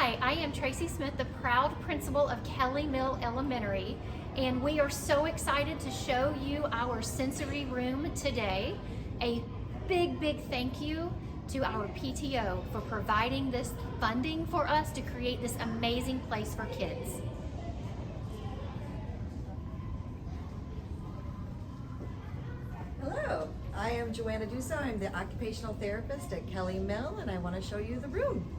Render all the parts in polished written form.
Hi, I am Tracy Smith, the proud principal of Kelly Mill Elementary, and we are so excited to show you our sensory room today. A big thank you to our PTO for providing this funding for us to create this amazing place for kids. Hello, I am Joanna Duso. I'm the occupational therapist at Kelly Mill, and I want to show you the room.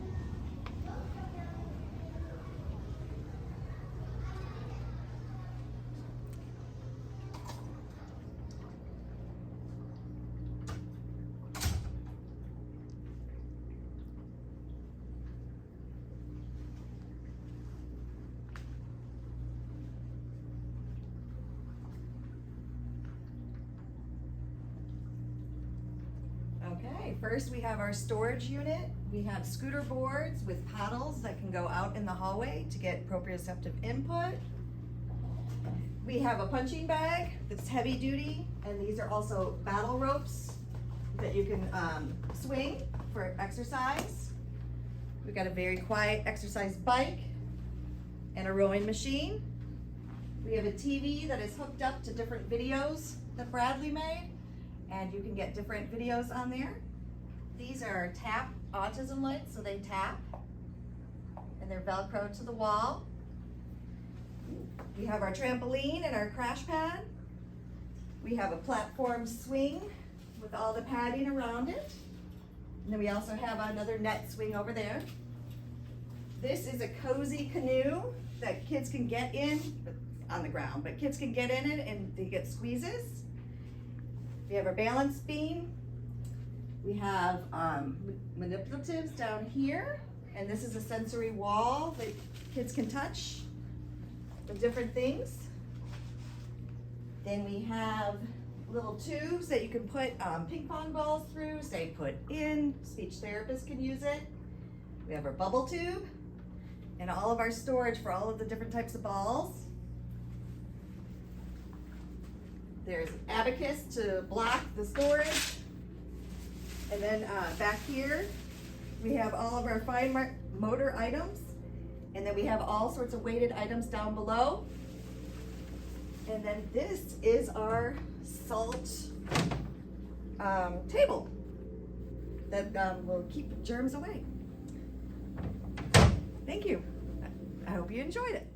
Okay, first we have our storage unit. We have scooter boards with paddles that can go out in the hallway to get proprioceptive input. We have a punching bag that's heavy duty, and these are also battle ropes that you can swing for exercise. We've got a very quiet exercise bike and a rowing machine. We have a TV that is hooked up to different videos that Bradley made, and you can get different videos on there. These are tap autism lights, so they tap, and they're Velcro to the wall. We have our trampoline and our crash pad. We have a platform swing with all the padding around it. And then we also have another net swing over there. This is a cozy canoe that kids can get in, on the ground, but kids can get in it and they get squeezes. We have our balance beam. We have manipulatives down here, and this is a sensory wall that kids can touch with different things. Then we have little tubes that you can put ping pong balls through, stay put in, speech therapists can use it. We have our bubble tube and all of our storage for all of the different types of balls. There's an abacus to block the storage. And then back here, we have all of our fine motor items. And then we have all sorts of weighted items down below. And then this is our salt table that will keep germs away. Thank you. I hope you enjoyed it.